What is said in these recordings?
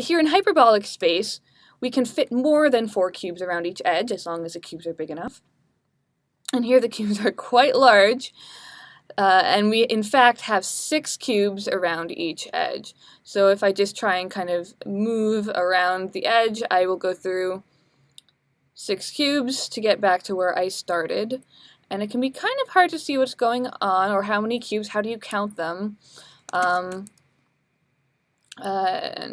here in hyperbolic space, we can fit more than 4 cubes around each edge, as long as the cubes are big enough. And here the cubes are quite large, and we in fact have 6 cubes around each edge. So if I just try and kind of move around the edge, I will go through 6 cubes to get back to where I started. And it can be kind of hard to see what's going on, or how many cubes, how do you count them. And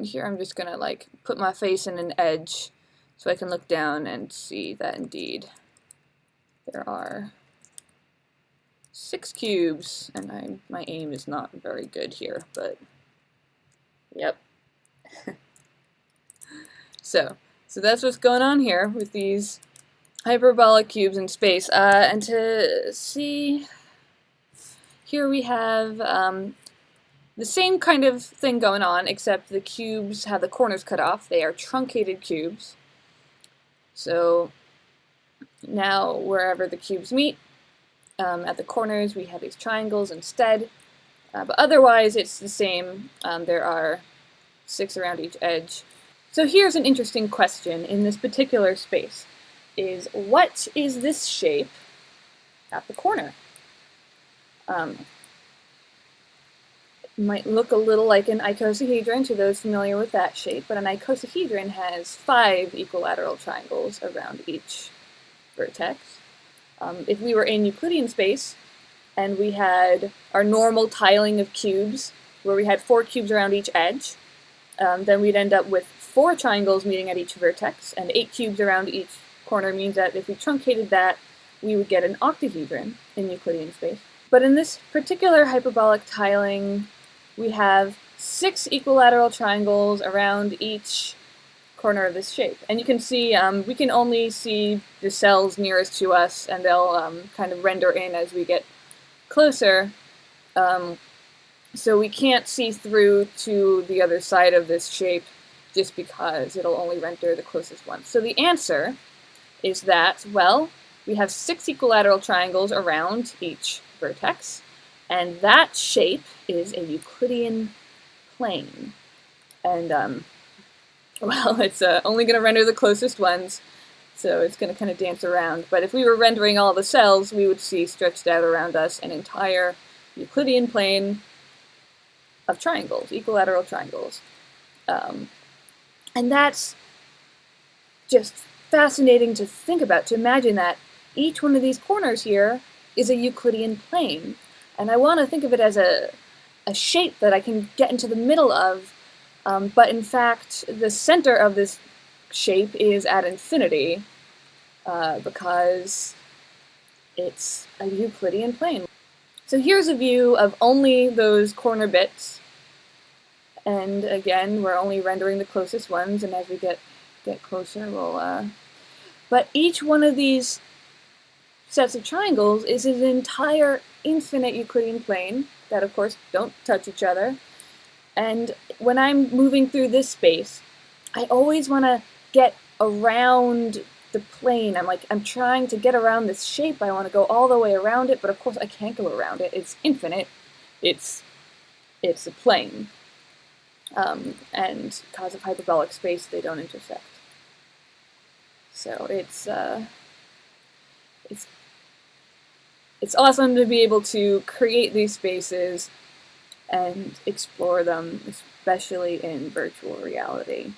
here I'm just gonna like put my face in an edge so I can look down and see that indeed there are 6 cubes, and my aim is not very good here, but yep. So that's what's going on here with these hyperbolic cubes in space. And to see, here we have the same kind of thing going on, except the cubes have the corners cut off. They are truncated cubes. So now wherever the cubes meet, at the corners we have these triangles instead. But otherwise it's the same. There are 6 around each edge. So here's an interesting question in this particular space, is what is this shape at the corner? Might look a little like an icosahedron to those familiar with that shape, but an icosahedron has 5 equilateral triangles around each vertex. If we were in Euclidean space and we had our normal tiling of cubes, where we had 4 cubes around each edge, then we'd end up with 4 triangles meeting at each vertex, and 8 cubes around each corner means that if we truncated that, we would get an octahedron in Euclidean space. But in this particular hyperbolic tiling, we have 6 equilateral triangles around each corner of this shape. And you can see, we can only see the cells nearest to us, and they'll kind of render in as we get closer. So we can't see through to the other side of this shape just because it'll only render the closest one. So the answer is that, well, we have 6 equilateral triangles around each vertex, and that shape is a Euclidean plane. And, well, it's only going to render the closest ones, so it's going to kind of dance around. But if we were rendering all the cells, we would see stretched out around us an entire Euclidean plane of triangles, equilateral triangles. And that's just fascinating to think about, to imagine that each one of these corners here is a Euclidean plane. And I want to think of it as a shape that I can get into the middle of, but in fact the center of this shape is at infinity, because it's a Euclidean plane. So here's a view of only those corner bits, and again we're only rendering the closest ones, and as we get closer we'll but each one of these sets of triangles is an entire infinite Euclidean plane that of course don't touch each other. And when I'm moving through this space, I always want to get around the plane. I'm trying to get around this shape. I want to go all the way around it, but of course I can't go around it. It's infinite. It's a plane. And because of hyperbolic space, they don't intersect. So it's awesome to be able to create these spaces and explore them, especially in virtual reality.